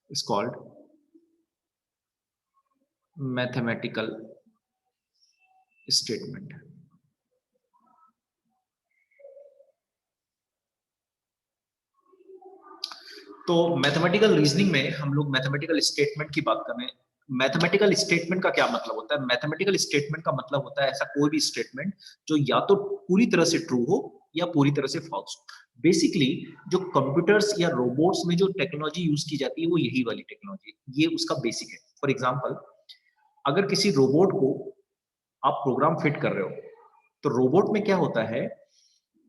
is called mathematical statement. तो mathematical reasoning में हम लोग मैथमेटिकल स्टेटमेंट की बात कर रहे हैं। मैथमेटिकल स्टेटमेंट का क्या मतलब होता है? मैथमेटिकल स्टेटमेंट का मतलब होता है ऐसा कोई भी स्टेटमेंट जो या तो पूरी तरह से ट्रू हो या पूरी तरह से फॉल्स हो। बेसिकली जो कंप्यूटर्स या रोबोट्स में जो टेक्नोलॉजी यूज की जाती है वो यही वाली टेक्नोलॉजी, ये उसका बेसिक है। फॉर एग्जाम्पल, अगर किसी रोबोट को आप प्रोग्राम फिट कर रहे हो, तो रोबोट में क्या होता है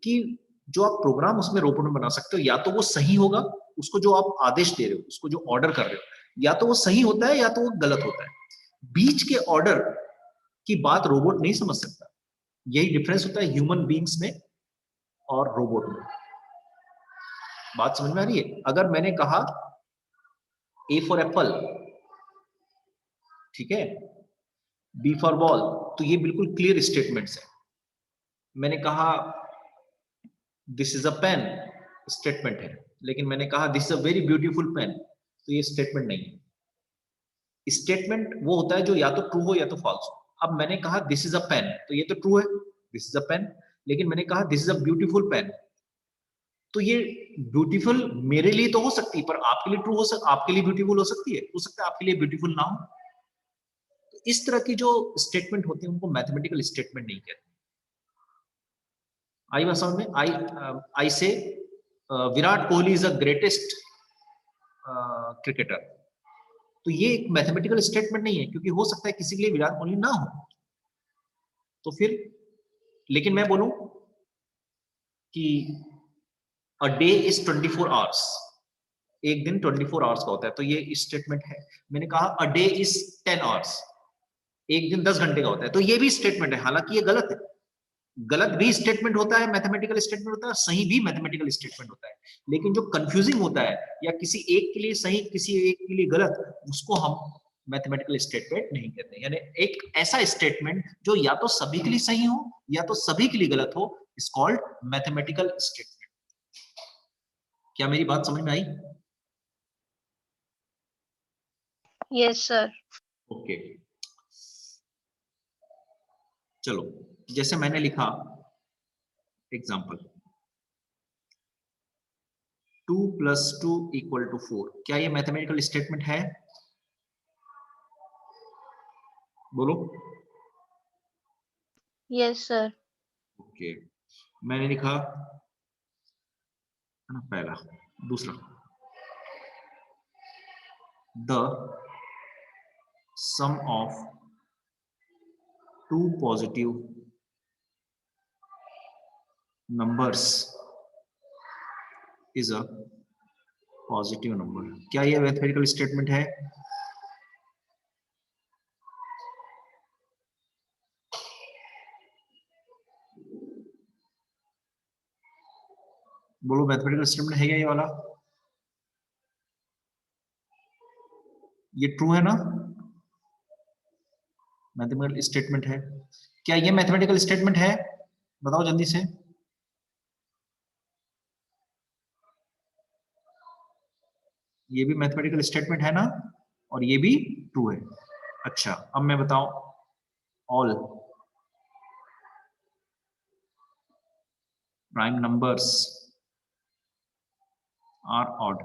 कि जो आप प्रोग्राम उसमें रोबोट में बना सकते हो, या तो वो सही होगा, उसको जो आप आदेश दे रहे हो, उसको जो ऑर्डर कर रहे हो, या तो वो सही होता है या तो वो गलत होता है। बीच के ऑर्डर की बात रोबोट नहीं समझ सकता। यही डिफरेंस होता है ह्यूमन बीइंग्स में और रोबोट में। बात समझ में आ रही है? अगर मैंने कहा ए फॉर एप्पल, ठीक है, बी फॉर बॉल, तो ये बिल्कुल क्लियर स्टेटमेंट्स है। मैंने कहा this is a pen, statement है। लेकिन मैंने कहा this is a very beautiful pen, तो ये स्टेटमेंट नहीं है। स्टेटमेंट वो होता है जो या तो ट्रू हो या तो फॉल्स हो। अब मैंने कहा दिस इज अ पेन, तो ये तो ट्रू है, दिस इज अ पेन। लेकिन मैंने कहा this is a beautiful pen, तो ये ब्यूटीफुल मेरे लिए तो हो सकती है, पर आपके लिए ट्रू हो आपके लिए ब्यूटीफुल हो सकती है, हो सकता है आपके लिए ब्यूटीफुल ना हो। तो इस तरह की जो स्टेटमेंट होती है उनको मैथमेटिकल स्टेटमेंट नहीं कहते। आई बात समझ में? आई से Virat Kohli is a greatest cricketer, तो ये एक मैथमेटिकल स्टेटमेंट नहीं है, क्योंकि हो सकता है किसी के लिए विराट कोहली ना हो। तो फिर, लेकिन मैं बोलूं कि अ डे इज 24 आवर्स, एक दिन 24 आवर्स का होता है, तो ये स्टेटमेंट है। मैंने कहा अ डे इज 10 आवर्स, एक दिन 10 घंटे का होता है, तो ये भी स्टेटमेंट है, हालांकि ये गलत है। गलत भी स्टेटमेंट होता है, मैथमेटिकल स्टेटमेंट होता है, सही भी मैथमेटिकल स्टेटमेंट होता है। लेकिन जो कंफ्यूजिंग होता है, या किसी एक के लिए सही किसी एक के लिए गलत, उसको हम मैथमेटिकल स्टेटमेंट नहीं कहते। यानी एक ऐसा स्टेटमेंट जो या तो सभी के लिए सही हो या तो सभी के लिए गलत हो, इज कॉल्ड मैथमेटिकल स्टेटमेंट। क्या मेरी बात समझ में आई? Yes sir. ओके, चलो, जैसे मैंने लिखा एग्जाम्पल 2 + 2 = 4, क्या ये मैथमेटिकल स्टेटमेंट है? बोलो। Yes sir. ओके, मैंने लिखा पहला, दूसरा, the sum of two positive numbers is a positive number. क्या ये मैथमेटिकल स्टेटमेंट है? बोलो, मैथमेटिकल स्टेटमेंट है क्या ये वाला? ये ट्रू है ना? मैथमेटिकल स्टेटमेंट है। क्या ये मैथमेटिकल स्टेटमेंट है? बताओ जल्दी से। ये भी मैथमेटिकल स्टेटमेंट है ना? और ये भी ट्रू है। अच्छा, अब मैं बताऊं, all prime numbers are odd.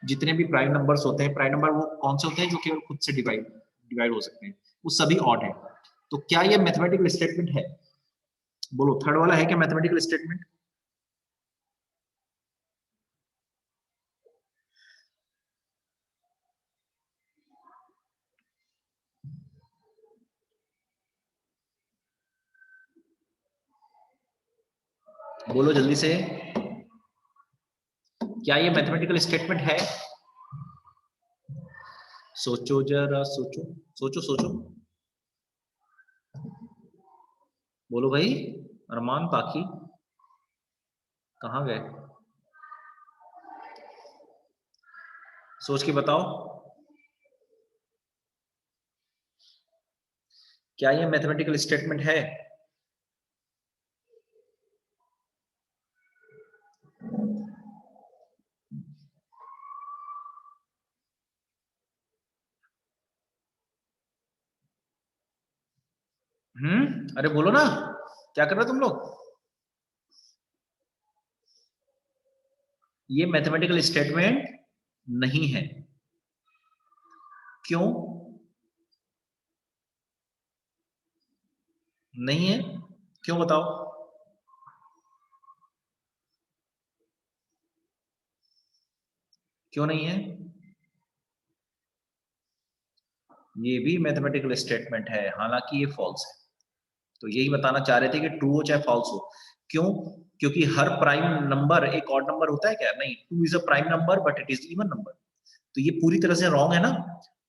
जितने भी प्राइम नंबर्स होते हैं, प्राइम नंबर वो कौन से होते हैं जो केवल खुद से डिवाइड हो सकते हैं, वो सभी ऑड है। तो क्या ये मैथमेटिकल स्टेटमेंट है? बोलो, थर्ड वाला है क्या मैथमेटिकल स्टेटमेंट? बोलो जल्दी से, क्या ये मैथमेटिकल स्टेटमेंट है? सोचो जरा, सोचो सोचो सोचो। बोलो भाई, अरमान पाखी कहाँ गए? सोच के बताओ, क्या ये मैथमेटिकल स्टेटमेंट है? अरे बोलो ना, क्या कर रहे हो तुम लोग? ये मैथमेटिकल स्टेटमेंट नहीं है। क्यों नहीं है? क्यों बताओ? क्यों नहीं है? ये भी मैथमेटिकल स्टेटमेंट है, हालांकि ये फॉल्स है। तो यही बताना चाह रहे थे कि ट्रू हो चाहे फॉल्स हो। क्यों? क्योंकि हर प्राइम नंबर एक ऑड नंबर होता है क्या? नहीं, 2 is a prime number but it is even number. तो ये पूरी तरह से रॉन्ग है ना।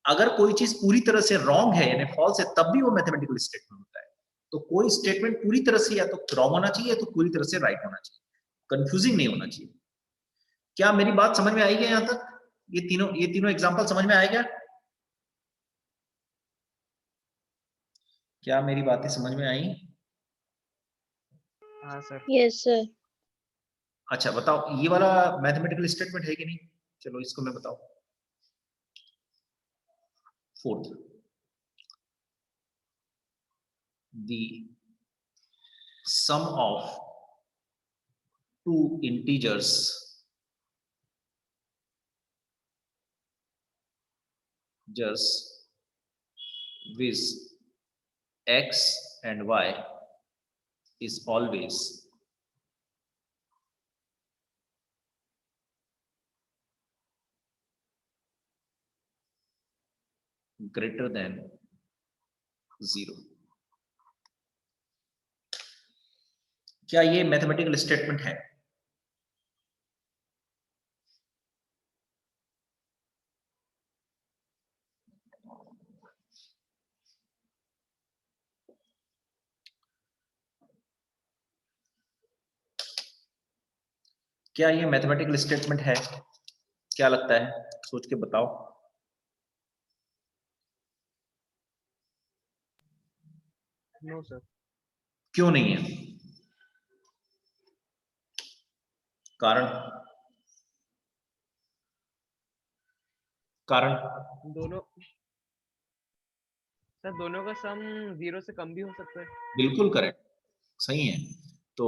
अगर कोई चीज पूरी तरह से रॉन्ग है यानी फॉल्स है, तब भी वो मैथमेटिकल स्टेटमेंट होता है। तो कोई स्टेटमेंट पूरी तरह से या तो रॉन्ग होना चाहिए या तो पूरी तरह से राइट होना चाहिए, कंफ्यूजिंग नहीं होना चाहिए। क्या मेरी बात समझ में आई है यहां तक? ये तीनों एग्जांपल समझ में आया क्या? क्या मेरी बातें समझ में आई? हाँ सर। Yes, sir. अच्छा बताओ, ये वाला मैथमेटिकल स्टेटमेंट है कि नहीं? चलो इसको मैं बताओ। Fourth, the sum of two integers just with x and y is always greater than 0। क्या ये मैथमेटिकल स्टेटमेंट है? क्या ये मैथमेटिकल स्टेटमेंट है? क्या लगता है, सोच के बताओ। No sir. क्यों नहीं है? कारण? कारण? दोनों सर, दोनों का सम 0 से कम भी हो सकता है। बिल्कुल करेक्ट, सही है। तो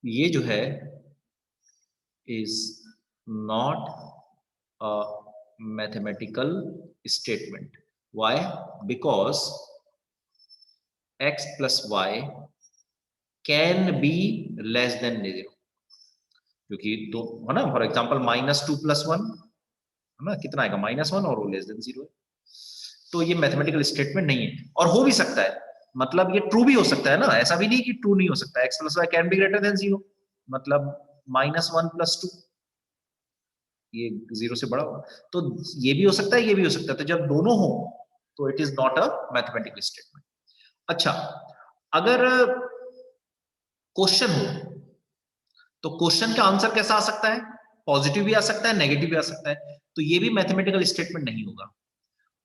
ये जो है is not a mathematical statement. Why? Because x plus y can be less than 0। क्योंकि दो है ना, फॉर एग्जाम्पल -2 + 1 है ना, कितना आएगा? -1 और वो लेस देन 0 है। तो ये मैथमेटिकल स्टेटमेंट नहीं है, और हो भी सकता है, मतलब ये ट्रू भी हो सकता है ना, ऐसा भी नहीं कि ट्रू नहीं हो सकता। x + y can be greater than 0, मतलब -1 + 2 ये 0 से बड़ा होगा। तो ये भी हो सकता है, ये भी हो सकता है। तो जब दोनों हो तो it is not a mathematical statement. अच्छा, अगर क्वेश्चन हो तो क्वेश्चन का आंसर कैसा आ सकता है? पॉजिटिव भी आ सकता है, नेगेटिव भी आ सकता है। तो ये भी मैथमेटिकल स्टेटमेंट नहीं होगा।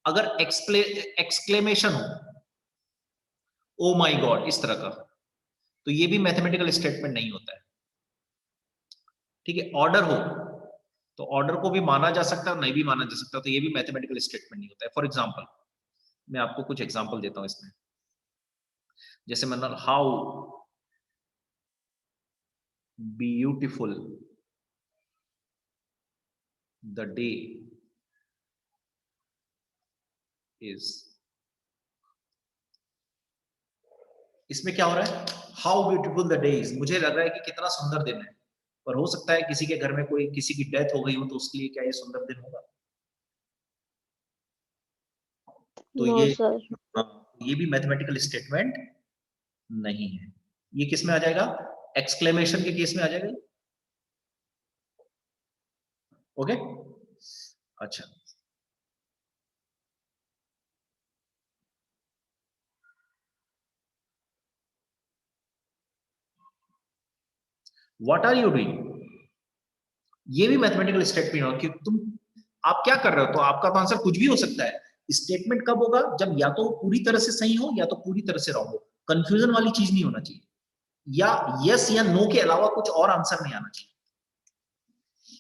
अगर एक्सक्लेमेशन हो, ओ माय गॉड, इस तरह का, तो ये भी मैथमेटिकल स्टेटमेंट नहीं होता है। ठीक है, ऑर्डर हो तो ऑर्डर को भी माना जा सकता है, नहीं भी माना जा सकता, तो ये भी मैथमेटिकल स्टेटमेंट नहीं होता है। फॉर एग्जाम्पल, मैं आपको कुछ एग्जाम्पल देता हूं इसमें। जैसे मतलब how beautiful the day is. इसमें क्या हो रहा है? How beautiful the day is, मुझे लग रहा है कि कितना सुंदर दिन है, पर हो सकता है किसी के घर में कोई किसी की डेथ हो गई हो, तो उसके लिए क्या ये सुंदर दिन होगा? तो No, ये, sir. हाँ, ये भी मैथमेटिकल स्टेटमेंट नहीं है। ये किस में आ जाएगा? एक्सक्लेमेशन के केस में आ जाएगा। ओके, अच्छा। व्हाट आर यू डूइंग, ये भी मैथमेटिकल स्टेटमेंट हो कि तुम, आप क्या कर रहे हो। तो आपका तो आंसर कुछ भी हो सकता है। स्टेटमेंट कब होगा? जब या तो पूरी तरह से सही हो या तो पूरी तरह से रॉन्ग हो। कंफ्यूजन वाली चीज नहीं होना चाहिए, या यस या नो के अलावा कुछ और आंसर नहीं आना चाहिए।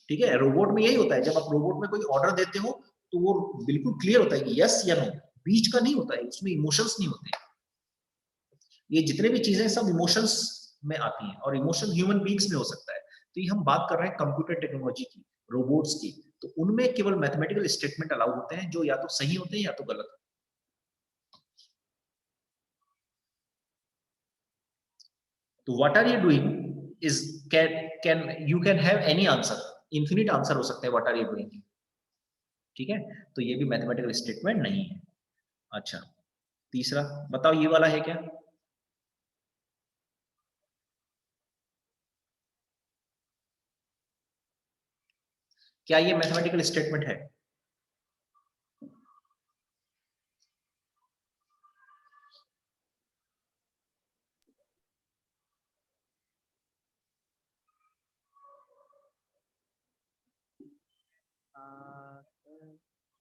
ठीक है, रोबोट में यही होता है, जब आप रोबोट में कोई ऑर्डर देते हो तो वो बिल्कुल क्लियर होता है कि यस या नो, बीच का नहीं होता है, उसमें इमोशंस नहीं होते। ये जितने भी चीजें सब इमोशंस में आती हैं, और इमोशन ह्यूमन बीइंग्स में हो सकता है। तो ये हम बात कर रहे हैं कंप्यूटर टेक्नोलॉजी की, रोबोट्स की, तो उनमें केवल मैथमेटिकल स्टेटमेंट अलाउ होते हैं जो या तो सही होते हैं या तो गलत। तो what are you doing is can you can have any answer, infinite answer हो सकते हैं व्हाट आर यू डूइंग। ठीक है, तो ये भी मैथमेटिकल स्टेटमेंट नहीं है। अच्छा, तीसरा बताओ, ये वाला है क्या? क्या ये मैथमेटिकल स्टेटमेंट है?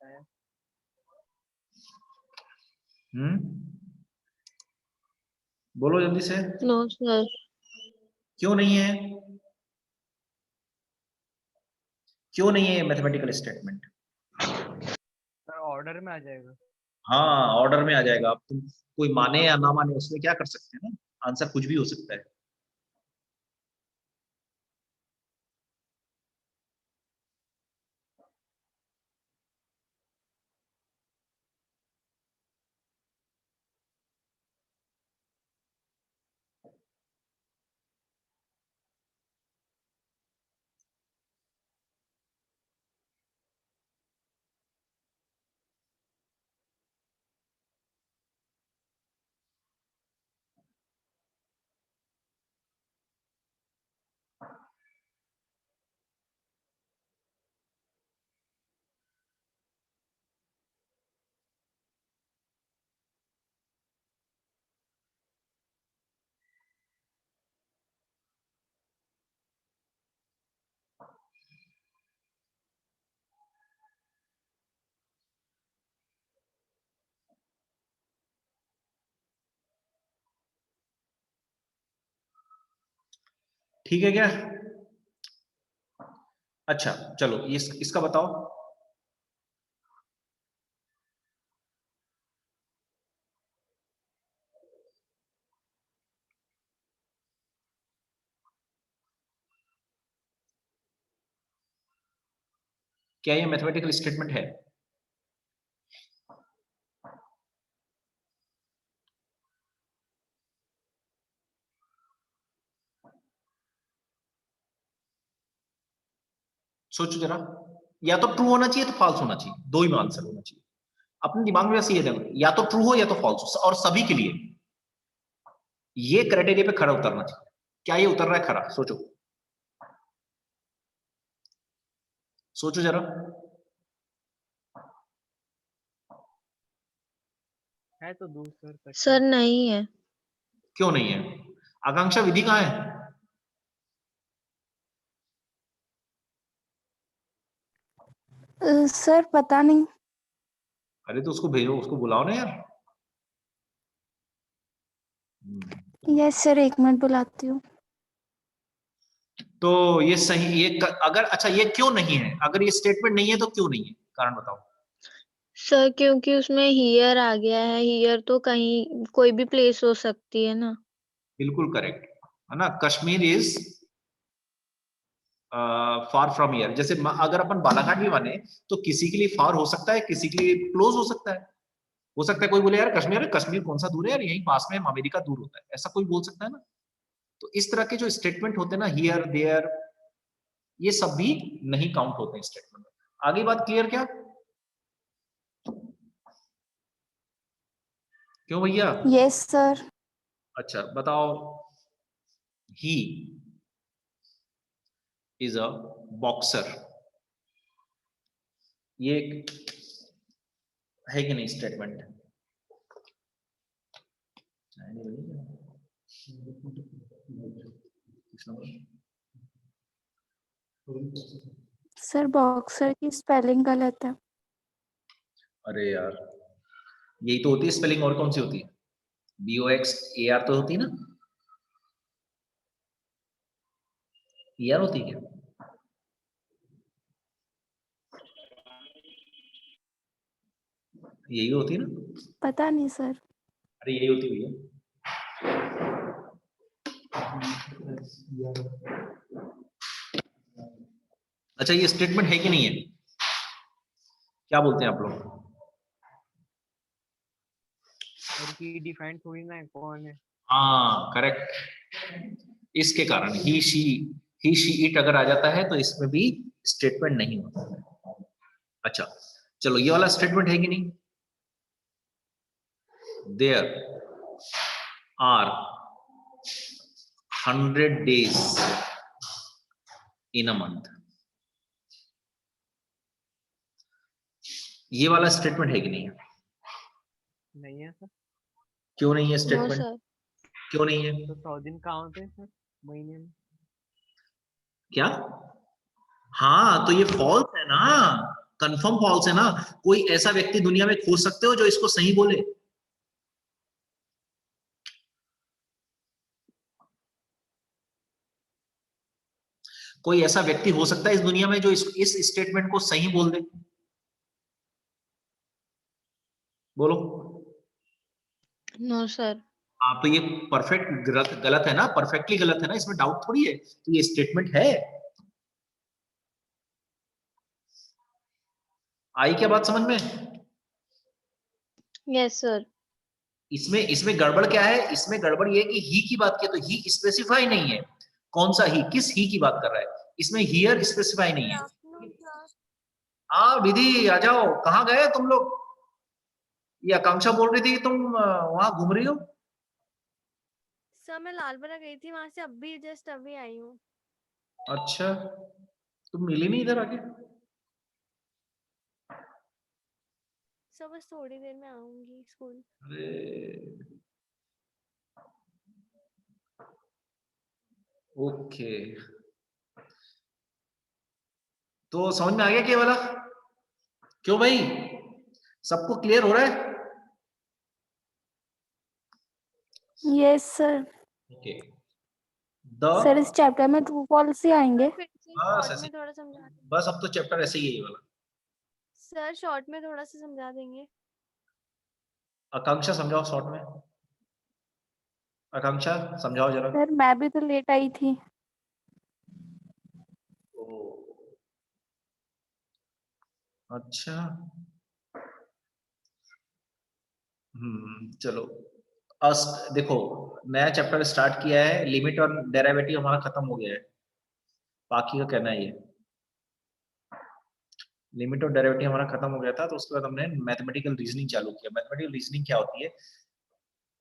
शायद। बोलो जल्दी से। No sir. क्यों नहीं है? क्यों नहीं है मैथमेटिकल स्टेटमेंट? सर ऑर्डर में आ जाएगा। हाँ, ऑर्डर में आ जाएगा। अब तुम कोई माने या ना माने उसमें क्या कर सकते हैं ना, आंसर कुछ भी हो सकता है। ठीक है क्या? अच्छा चलो, इसका बताओ। क्या ये मैथमेटिकल स्टेटमेंट है? सोचो जरा, या तो ट्रू होना चाहिए तो फॉल्स होना चाहिए, दो ही आंसर होना चाहिए। अपने दिमाग में बस ये देखो, या तो ट्रू हो या तो फॉल्स हो, और सभी के लिए ये क्राइटेरिया पे खरा उतरना चाहिए। क्या ये उतर रहा है खरा? सोचो, सोचो जरा। है तो दूर सर। सर नहीं है। क्यों नहीं है? आकांक्षा विधि कहाँ है? सर पता नहीं। अरे तो उसको भेजो, उसको बुलाओ ना यार। यस सर, एक मिनट बुलाती हूँ। तो ये सही, अगर अच्छा ये क्यों नहीं है? अगर ये स्टेटमेंट नहीं है तो क्यों नहीं है, कारण बताओ। सर क्योंकि उसमें हियर आ गया है, हियर तो कहीं कोई भी प्लेस हो सकती है ना। बिल्कुल करेक्ट है ना, Kashmir is far from here. जैसे अगर अपन बालाघाट भी माने तो किसी के लिए फार हो सकता है, किसी के लिए क्लोज हो सकता है। हो सकता है कोई बोले यार कश्मीर है, कश्मीर कौन सा दूर है यार, यहीं पास में अमेरिका दूर होता है, ऐसा कोई बोल सकता है ना। तो इस तरह के जो स्टेटमेंट होते हैं ना, हियर देयर, ये सब भी नहीं काउंट होते हैं स्टेटमेंट में। आगे बात क्लियर क्या? क्यों भैया? Yes sir. अच्छा बताओ, ही इज अ बॉक्सर, ये है कि नहीं स्टेटमेंट? सर बॉक्सर की स्पेलिंग गलत है। अरे यार, यही तो होती है स्पेलिंग, और कौन सी होती है? BOXAR तो होती है ना, ER होती है क्या? यही होती है ना? पता नहीं सर। अरे यही होती हुई है। अच्छा, ये स्टेटमेंट है कि नहीं है? क्या बोलते हैं आप लोग? और की डिफाइन थोड़ी ना है कौन है। हाँ करेक्ट, इसके कारण ही शी इट अगर आ जाता है तो इसमें भी स्टेटमेंट नहीं होता। अच्छा चलो, ये वाला स्टेटमेंट है कि नहीं? There are 100 days in a month, ये वाला स्टेटमेंट है कि नहीं? नहीं है सर। क्यों नहीं है नो स्टेटमेंट? सर। क्यों नहीं है? तो 100 दिन कहाँ होते हैं सर महीने में? क्या? हाँ तो ये फॉल्स है ना, कंफर्म फॉल्स है ना। कोई ऐसा व्यक्ति दुनिया में खोज सकते हो जो इसको सही बोले? कोई ऐसा व्यक्ति हो सकता है इस दुनिया में जो इस स्टेटमेंट को सही बोल दे? बोलो। No sir. हाँ तो ये परफेक्ट गलत है ना, परफेक्टली गलत है ना, इसमें डाउट थोड़ी है। तो ये स्टेटमेंट है। आई क्या बात समझ में? Yes sir. इसमें इसमें गड़बड़ क्या है? इसमें गड़बड़ ये कि ही की बात की तो ही स्पेसिफाई नहीं है। कौन सा ही? किस ही की बात कर रहा है? इसमें हियर स्पेसिफाई नहीं है। विधि आ जाओ, कहाँ गए तुम लोग? ये आकांक्षा बोल रही थी तुम वहां घूम रही हो। सर मैं लालबरा गई थी, वहां से अभी जस्ट अभी आई हूँ। अच्छा, तुम मिली नहीं इधर आके? सर बस थोड़ी देर में आऊंगी स्कूल। अरे ओके, तो समझ में आ गया क्या वाला? क्यों भाई, सबको क्लियर हो रहा है? Yes sir. ओके। सर इस चैप्टर में ट्रू फॉल्स ही आएंगे। फिर से बस शॉर्ट ऐसे, में थोड़ा समझा देंगे। बस अब तो चैप्टर ऐसे ही है ये वाला। सर शॉर्ट में थोड़ा सा समझा देंगे। आकांक्षा समझाओ शॉर्ट में। आकांक्षा समझाओ जरा। सर मैं भी तो लेट आई थी। ओ, अच्छा। चलो। देखो, नया चैप्टर स्टार्ट किया है, लिमिट और डेरिवेटिव हमारा खत्म हो गया है। बाकी का कहना है ये, लिमिट और डेरिवेटिव हमारा खत्म हो गया था, तो उसके बाद हमने मैथमेटिकल रीजनिंग चालू किया। मैथमेटिकल रीजनिंग क्या होती है?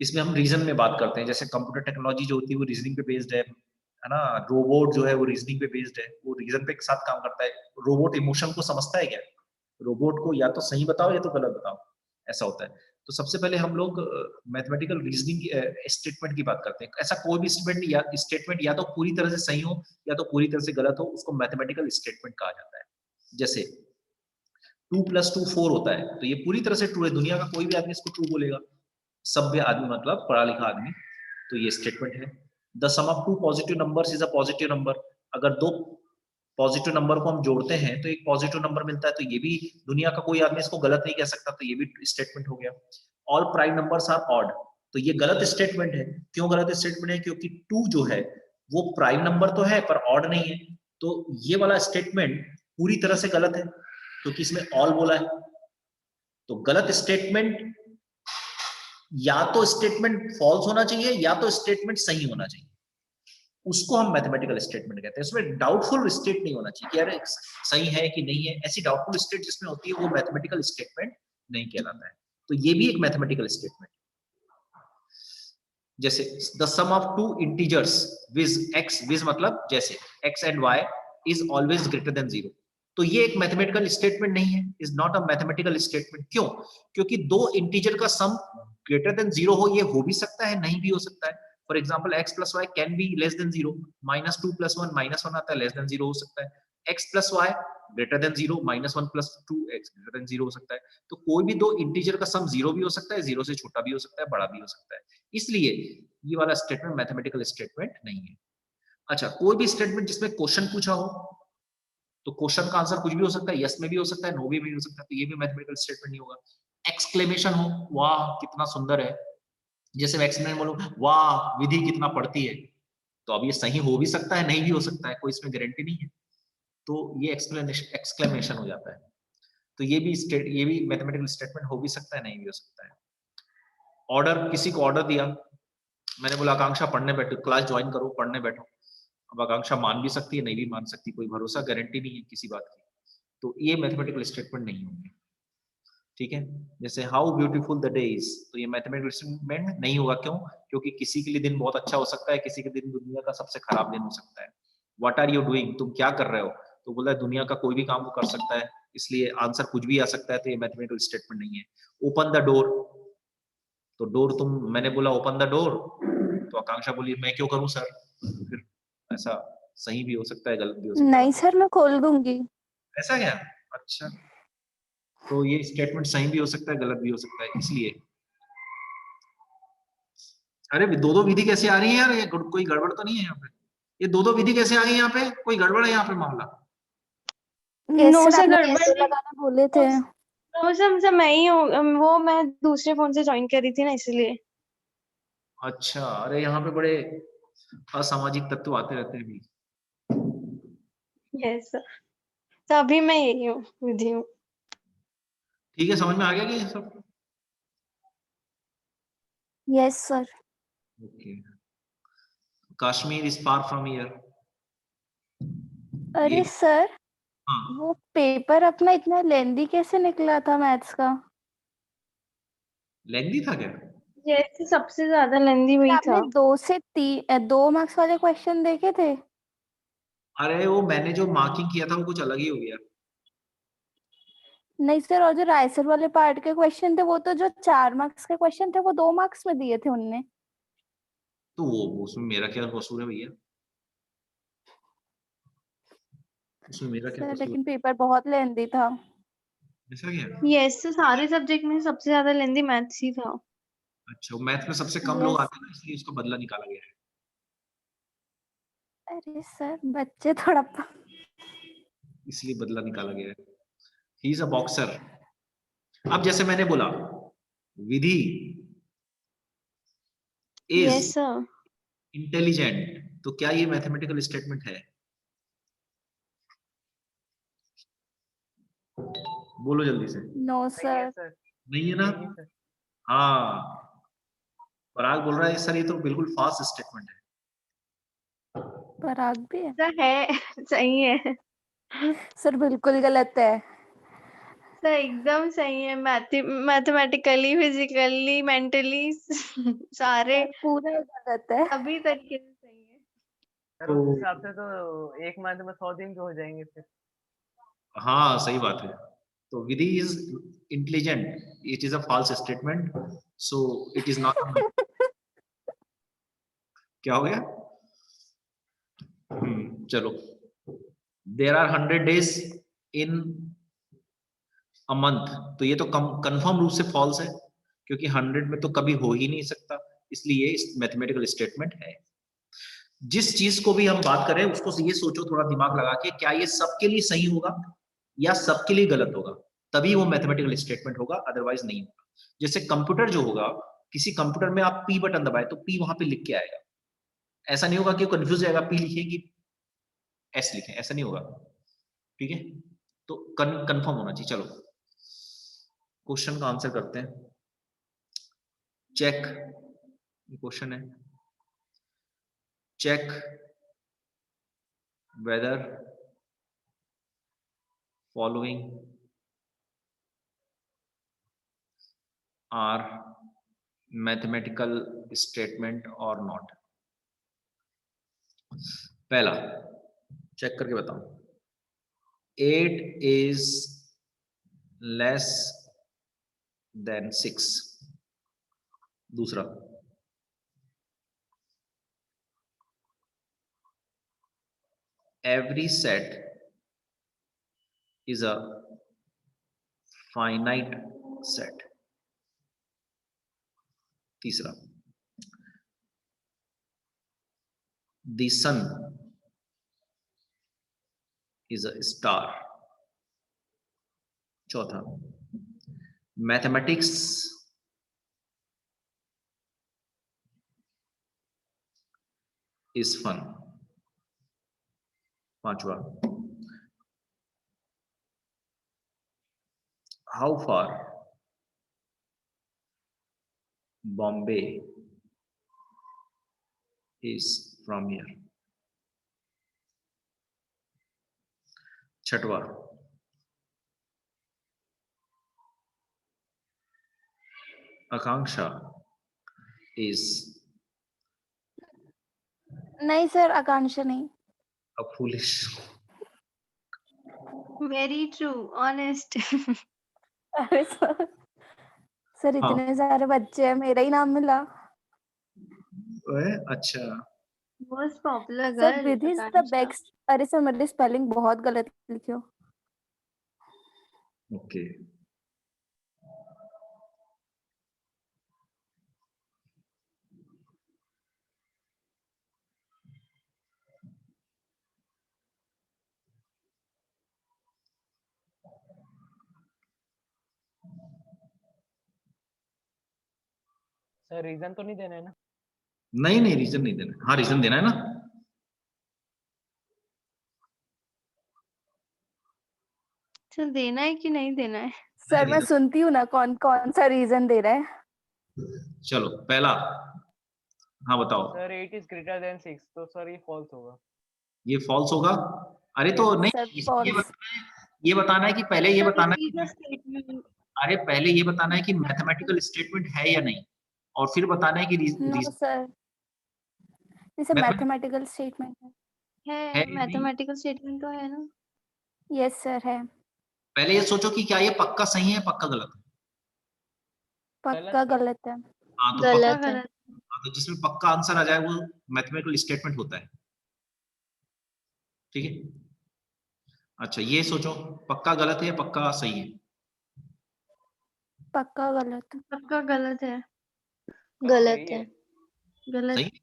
इसमें हम रीजन में बात करते हैं। जैसे कंप्यूटर टेक्नोलॉजी जो होती है वो रीजनिंग पे बेस्ड है ना। रोबोट जो है वो रीजनिंग पे बेस्ड है, वो रीजन पे एक साथ काम करता है। रोबोट इमोशन को समझता है क्या? रोबोट को या तो सही बताओ या तो गलत बताओ, ऐसा होता है। तो सबसे पहले हम लोग मैथमेटिकल रीजनिंग स्टेटमेंट की बात करते हैं। ऐसा कोई भी स्टेटमेंट या तो पूरी तरह से सही हो या तो पूरी तरह से गलत हो, उसको मैथमेटिकल स्टेटमेंट कहा जाता है। जैसे 2 + 2 4 होता है, तो ये पूरी तरह से ट्रू है। दुनिया का कोई भी आदमी इसको ट्रू बोलेगा, सभ्य आदमी मतलब पढ़ा लिखा आदमी। तो ये स्टेटमेंट है। The sum of 2 positive numbers is a positive number. अगर दो पॉजिटिव नंबर को हम जोड़ते हैं तो एक पॉजिटिव नंबर मिलता है, तो ये भी दुनिया का कोई आदमी इसको गलत नहीं कह सकता, तो ये भी स्टेटमेंट हो गया। All prime numbers are odd, तो ये गलत स्टेटमेंट है। क्यों गलत स्टेटमेंट है? क्योंकि 2 जो है वो प्राइम नंबर तो है पर ऑड नहीं है। तो ये वाला स्टेटमेंट पूरी तरह से गलत है क्योंकि इसमें ऑल बोला है। तो गलत स्टेटमेंट, या तो स्टेटमेंट फॉल्स होना चाहिए या तो स्टेटमेंट सही होना चाहिए, उसको हम मैथमेटिकल स्टेटमेंट कहते हैं। उसमें डाउटफुल स्टेट नहीं होना चाहिए कि यार सही है कि नहीं है। ऐसी डाउटफुल स्टेट जिसमें होती है वो मैथमेटिकल स्टेटमेंट नहीं कहलाता है। तो ये भी एक मैथमेटिकल स्टेटमेंट। जैसे the sum of 2 integers viz x, viz मतलब जैसे x and y is always greater than 0, तो ये एक मैथमेटिकल स्टेटमेंट नहीं है, is not a mathematical statement. क्यों? क्योंकि दो इंटीजर का सम ग्रेटर देन 0 हो, ये हो भी सकता है, नहीं भी हो सकता है। For example x + y can be less than 0, -2 + 1 -1 आता है, लेस देन 0 हो सकता है। x + y greater than 0, -1 + 2 x greater than 0 हो सकता है। तो कोई भी दो इंटीजर का सम 0 भी हो सकता है, 0 से छोटा भी हो सकता है, बड़ा भी हो सकता है। इसलिए ये वाला स्टेटमेंट मैथमेटिकल स्टेटमेंट नहीं है। अच्छा, कोई भी स्टेटमेंट जिसमें क्वेश्चन पूछा हो, तो क्वेश्चन का आंसर कुछ भी हो सकता है, यस में भी हो सकता है, नो में भी हो सकता है, तो ये भी मैथमेटिकल स्टेटमेंट नहीं होगा। एक्सक्लेमेशन हो, वाह कितना सुंदर है, जैसे मैं एक्सक्लेमेशन बोलूं, वाह विधि कितना पढ़ती है, तो अब ये सही हो भी सकता है, नहीं भी हो सकता है, कोई इसमें गारंटी नहीं है। तो ये एक्सक्लेमेशन हो जाता है। तो ये भी मैथमेटिकल स्टेटमेंट हो भी सकता है, नहीं भी हो सकता है। ऑर्डर, किसी को ऑर्डर दिया, मैंने बोला आकांक्षा पढ़ने बैठो, क्लास ज्वाइन करो, पढ़ने बैठो। अब आकांक्षा मान भी सकती है, नहीं भी मान सकती, कोई भरोसा गारंटी नहीं है किसी बात की। तो ये मैथमेटिकल स्टेटमेंट नहीं होंगे, ठीक है। जैसे how beautiful the day is, तो ये मैथमेटिकल स्टेटमेंट नहीं होगा। क्यों? क्योंकि किसी के लिए दिन बहुत अच्छा हो सकता है, किसी के दिन दुनिया का सबसे खराब दिन हो सकता है। व्हाट आर यू डूइंग, तुम क्या कर रहे हो? तो बोला दुनिया का कोई भी काम वो कर सकता है, इसलिए आंसर कुछ भी आ सकता है। तो ये मैथमेटिकल स्टेटमेंट नहीं है। ओपन द डोर, तो डोर मैंने बोला ओपन द डोर, तो आकांक्षा बोली मैं क्यों करूं सर? फिर ऐसा सही भी हो सकता है, गलत भी हो सकता है। नहीं सर, मैं खोल दूंगी। ऐसा क्या? अच्छा, तो ये स्टेटमेंट सही भी हो सकता है, गलत भी हो सकता है, इसलिए। अरे दो विधि कैसे आ रही है यार? ये कोई गड़बड़ तो नहीं है यहाँ पे? ये दो विधि कैसे आ गई यहाँ पे? कोई गड़बड़ है यहाँ पे मामला? यस नो सर, सर, आपने गड़बड़ ऐसे नहीं। लगाना बोले थे। नो सर, मैं ही हूँ, वो मैं दूसरे फोन से ज्वाइन कर रही थी ना, इसलिए। अच्छा, अरे यहाँ पे बड़े असामाजिक तत्व आते रहते हैं भी। यस सर, तो अभी मैं यही हूँ, विधि हूँ। ठीक है, समझ में आ गया कि ये सब? Yes sir. Okay. Kashmir is far from here. अरे सर, हाँ, वो पेपर अपना इतना लेंदी कैसे निकला था मैथ्स का? लेंदी था क्या? यस, सबसे ज्यादा लेंदी वही था। आपने 2 मार्क्स वाले क्वेश्चन देखे थे? अरे वो मैंने जो मार्किंग किया था वो कुछ अलग ही हो गया। नहीं सर, और जो रायसर वाले पार्ट के क्वेश्चन थे, वो तो जो 4 मार्क्स के क्वेश्चन थे वो 2 मार्क्स में दिए थे उनने। तो वो उसमें मेरा क्या कसूर है भैया? उसमें मेरा क्या सर कसूर? लेकिन पेपर बहुत लेंदी था। ऐसा क्या? यस, सारे सब्जेक्ट में सबसे ज्यादा लेंदी मैथ्स ही था। अच्छा, मैथ में सबसे कम लोग यस। आते हैं ना, इसलिए उसका बदला निकाला गया है। अरे सर, बच्चे थोड़ा इसलिए बदला निकाला गया है। He is a boxer. अब जैसे मैंने बोला विधि इज यस सर। इंटेलिजेंट, तो क्या ये मैथमेटिकल स्टेटमेंट है? बोलो जल्दी से। नो नहीं है सर। सर, नहीं है ना? नहीं है सर। हाँ, पराग बोल रहा है सर ये तो बिल्कुल फास्ट स्टेटमेंट है। पराग भी है? सर है, सही है सर बिल्कुल गलत है। सर, एकदम सही है। मैथमेटिकली, फिजिकली, मेंटली सारे सर पूरा गलत है। सभी तरीके से सही है। सर तो उस हिसाब से तो एक मंथ में 100 दिन के हो जाएंगे फिर। हाँ, सही बात है। तो Vidhi is intelligent, it is a false statement, so it is not. क्या हो गया? चलो। There are 100 days in a month, तो ये तो कंफर्म रूप से फॉल्स है, क्योंकि 100 में तो कभी हो ही नहीं सकता, इसलिए ये मैथमेटिकल स्टेटमेंट है। जिस चीज को भी हम बात करें उसको ये सोचो थोड़ा दिमाग लगा के, क्या ये सबके लिए सही होगा या सबके लिए गलत होगा, तभी वो मैथमेटिकल स्टेटमेंट होगा, अदरवाइज नहीं होगा। जैसे कंप्यूटर जो होगा, किसी कंप्यूटर में आप पी बटन दबाए तो पी वहां पे लिख के आएगा। ऐसा नहीं होगा कि कंफ्यूज जाएगा, पी लिखे कि एस लिखे, ऐसा नहीं होगा। ठीक है, तो कंफर्म होना चाहिए। चलो क्वेश्चन का आंसर करते हैं। चेक, क्वेश्चन है check whether following are mathematical statement और नॉट। पहला चेक करके बताओ, 8 is less than 6। दूसरा, every set is a finite set। तीसरा, the sun is a star। चौथा, मैथमेटिक्स is fun. पांचवा, how far Bombay is from here. छठवा, Akanksha is नहीं सर, आकांक्षा नहीं। a foolish. Very true, honest. अरे sir हाँ। इतने सारे बच्चे हैं, मेरा ही नाम मिला। अच्छा, Most popular sir girl. Vidhi is the Akansha. Best. अरे सर मेरी स्पेलिंग बहुत गलत लिखी हो। ओके। सर रीजन तो नहीं देना है ना? नहीं नहीं, रीजन नहीं देना। हाँ, रीजन देना है ना। सर देना है कि नहीं देना है? सर मैं reason- सुनती हूँ ना कौन कौन सा रीजन दे रहा है। चलो पहला, हाँ बताओ। सर 8 इज ग्रेटर देन 6, तो सर ये फॉल्स होगा। ये फॉल्स होगा? अरे तो नहीं, सर इसमें false। ये बताना है कि पहले ये Sir, बताना repeat the है, statement. अरे पहले ये बताना है कि मैथमेटिकल स्टेटमेंट है या नहीं, और फिर बताना है कि नो रीजन सर, इसे Mathematical- मैथमेटिकल स्टेटमेंट है। है है नहीं? मैथमेटिकल स्टेटमेंट तो है ना? यस सर है। पहले ये सोचो कि क्या ये पक्का सही है, पक्का गलत है। पक्का गलत है। हाँ तो गलत पक्का, है। गलत। हाँ, तो जिसमें पक्का आंसर आ जाए वो मैथमेटिकल स्टेटमेंट होता है। ठीक है, अच्छा ये सोचो, पक्का गलत है या पक्का सही है? पक्का गलत। पक्का गलत है। गलत सही है। गलत। सही?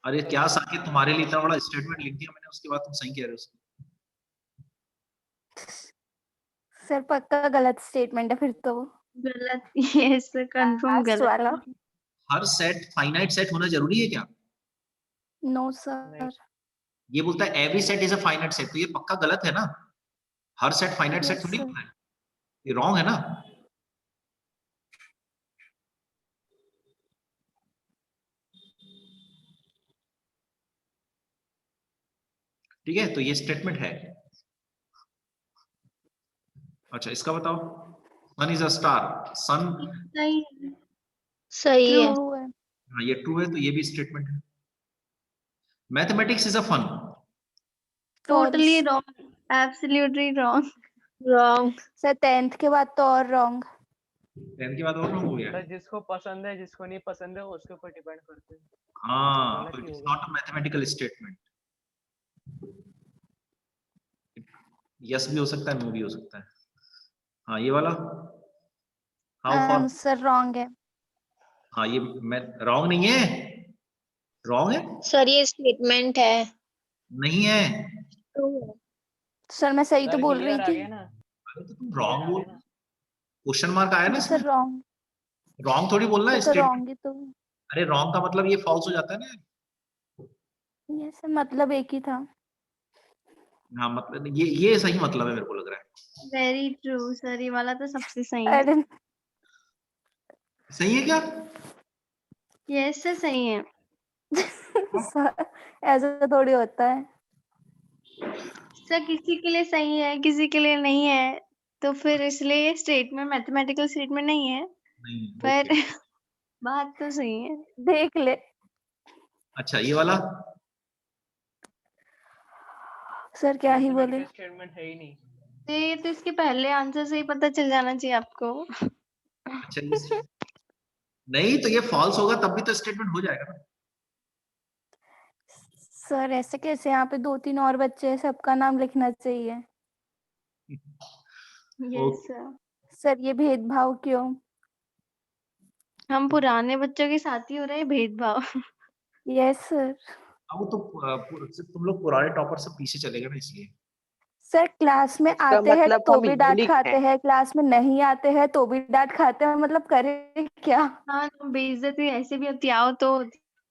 अरे क्या साकिब, तुम्हारे लिए इतना बड़ा स्टेटमेंट लिख दिया मैंने, उसके बाद तुम सही कह रहे हो उसको। सर पक्का गलत स्टेटमेंट है फिर तो वो। गलत। यस कंफर्म लास्ट गलत। वाला। हर सेट फाइनाइट सेट होना जरूरी है क्या? No sir. ये बोलता है every set is a finite set, तो ये पक्का गलत है ना। हर सेट फाइनाइट सेट Yes, थोड़ी sir. होता है, ये रॉन्ग है ना। ठीक है, तो ये स्टेटमेंट है। अच्छा इसका बताओ, सन इज अ स्टार, सन, सही है। सही है। ट्रू है। हाँ ये ट्रू है, तो ये भी स्टेटमेंट है। Mathematics is a fun, totally wrong. Absolutely wrong. Wrong. Sir 10th के बाद तो और रॉन्ग। 10 के बाद और रॉन्ग हो गया। सर जिसको पसंद है, जिसको नहीं पसंद है, उसके ऊपर डिपेंड करते हैं। हाँ, गलत तो ही इट्स होगा। Not a mathematical statement. Yes भी हो सकता है, नो भी हो सकता है। हाँ ये वाला, हाउ फॉर, आंसर रॉन्ग है। हाँ ये मैं रॉन्ग नहीं है, रॉन्ग है सर ये स्टेटमेंट है। नहीं है। ट्रू है। सर मैं सही तो सर बोल रही हियर आ थी। गया ना, अरे तो तुम हियर रॉन्ग आ बोल, गया ना। क्वेश्चन मार्क आया ना तो सर इसमें, रॉन्ग। रॉन्ग थोड़ी बोलना है तो स्टेटमेंट। रॉन्ग ही तो। अरे रॉन्ग का मतलब ये फॉल्स हो जाता है ना। ये सर मतलब एक ही था। हाँ मतलब ये सही मतलब है, मेरे को लग रहा है। वेरी ट्रू सर, ये वाला तो सबसे सही है। अरे सही है क्या? यस सर सही है। सर ऐसा थोड़ी होता है। सर किसी के लिए सही है, किसी के लिए नहीं है, तो फिर इसलिए ये स्टेटमेंट मैथमेटिकल स्टेटमेंट नहीं है, नहीं, पर okay. बात तो सही है। देख ले। अच्छा ये वाला, सर क्या ही बोले। स्टेटमेंट है ही नहीं। तो ये तो इसके पहले आंसर से ही पता चल जाना चाहिए आपको। अच्छा ये नहीं, तो ये फॉल्स होगा तब भी तो स्टेटमेंट हो जाएगा ना। सर ऐसे कैसे, यहाँ पे 2-3 और बच्चे हैं, सबका नाम लिखना चाहिए। Yes sir. सर ये भेदभाव क्यों? हम पुराने बच्चों के साथ ही हो रहे हैं भेदभाव। Yes sir. अब वो तो तुम लोग पुराने टॉपर से पीछे चले गए ना, इसलिए। सर क्लास में इसका आते हैं मतलब तो हम भी डांट यूनिक खाते हैं। हैं, क्लास में नहीं आते हैं तो भी डांट खाते हैं, मतलब करे क्या? हाँ तो बेइज्जती ऐसे भी होती, आओ तो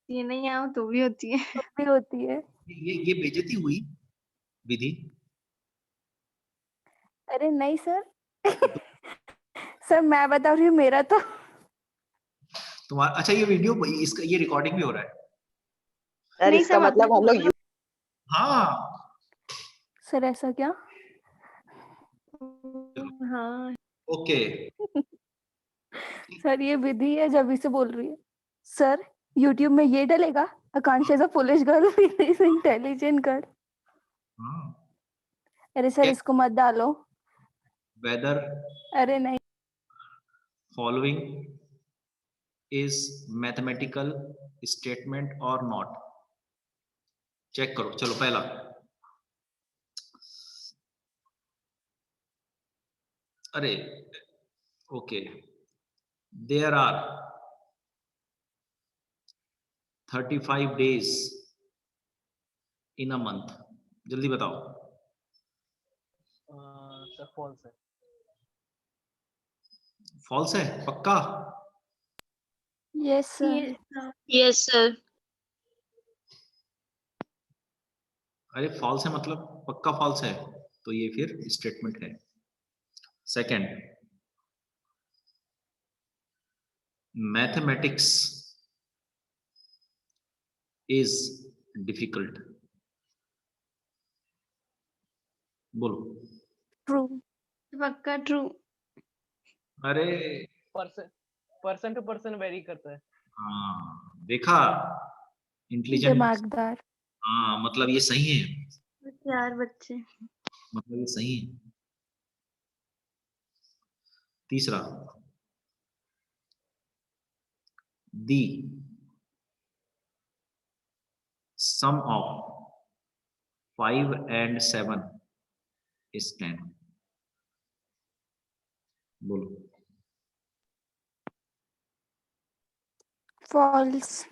होती है, नहीं आओ तो भी होती है। भी होती है। ये बेइज्जती हुई विधि। अरे नहीं सर। सर मैं बता रही हूँ मेरा तो तुम्हारा अच्छा ये वीडियो इसका ये रिकॉर्डिंग भी हो रहा है। सर नहीं इसका सर, मतलब हम लोग हाँ सर ऐसा क्या? हाँ ओके सर ये विधि है जब इसे बोल रही है। सर यूट्यूब में ये डलेगा, Akanksha is a foolish girl, Vidhi is intelligent girl. अरे सर इसको मत डालो। वेदर अरे नहीं। फॉलोइंग इज मैथमेटिकल स्टेटमेंट और नॉट। चेक करो। चलो पहला अरे okay there are 35 days in a month. जल्दी बताओ। सर फॉल्स है। फॉल्स है पक्का? Yes sir. Yes sir. अरे फॉल्स है मतलब पक्का फॉल्स है, तो ये फिर स्टेटमेंट है। Second, mathematics is difficult. बोलो। ट्रू। पक्का ट्रू। अरे पर्सन टू पर्सन वेरी करता है। हाँ देखा, इंटेलिजेंट। दिमागदार। हाँ मतलब ये सही है, यार बच्चे। मतलब ये सही है। तीसरा, दी सम ऑफ 5 and 7 is 10। बोलो। फॉल्स।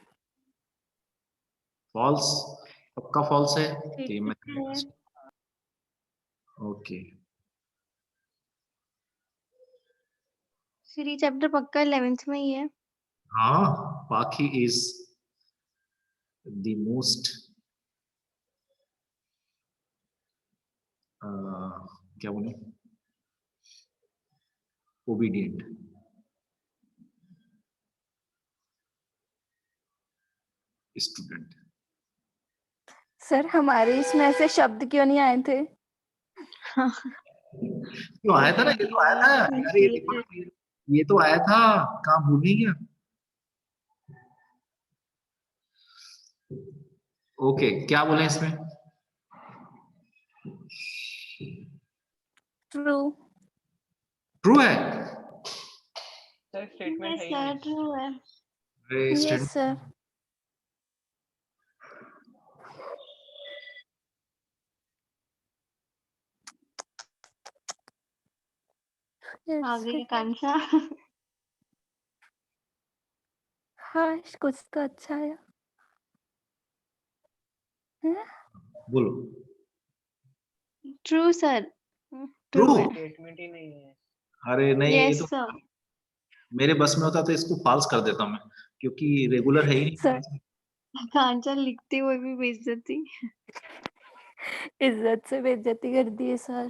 फॉल्स पक्का फॉल्स है, तो ये मैं ओके। श्री चैप्टर पक्का 11th में ही है। हाँ बाकी इज द मोस्ट क्या बोले, ओबीडियंट स्टूडेंट। सर हमारे इसमें ऐसे शब्द क्यों नहीं आए थे? क्यों आया था ना, ये तो आया था। अरे ये देखो ना, ये तो आया था, कहाँ भूल गई क्या? ओके क्या बोले इसमें? ट्रू। ट्रू है? सर स्टेटमेंट है ही सर नहीं। ट्रू है। अरे यस स्टूडेंट सर। आ गई आकांक्षा। हाँ कुछ तो अच्छा आया। बोलो। True sir. ट्रू? ट्रू है। स्टेटमेंट ही नहीं है। अरे नहीं, ये यस तो सर। मेरे बस में होता तो इसको फॉल्स कर देता मैं, क्योंकि रेगुलर है ही नहीं। सर आकांक्षा लिखते हुए भी बेइज्जती। इज्जत से बेइज्जती कर दी है सर।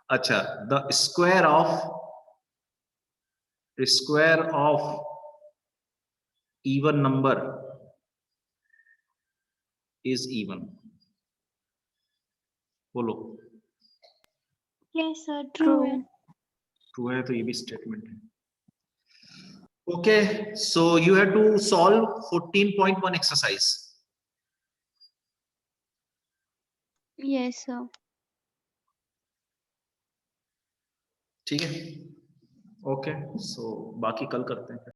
अच्छा, the square of even number is even. बोलो। Yes sir true true. है। ट्रू है तो ये भी स्टेटमेंट है। Okay so you have to solve 14.1 exercise. Yes sir. ठीक है ओके, सो बाकी कल करते हैं।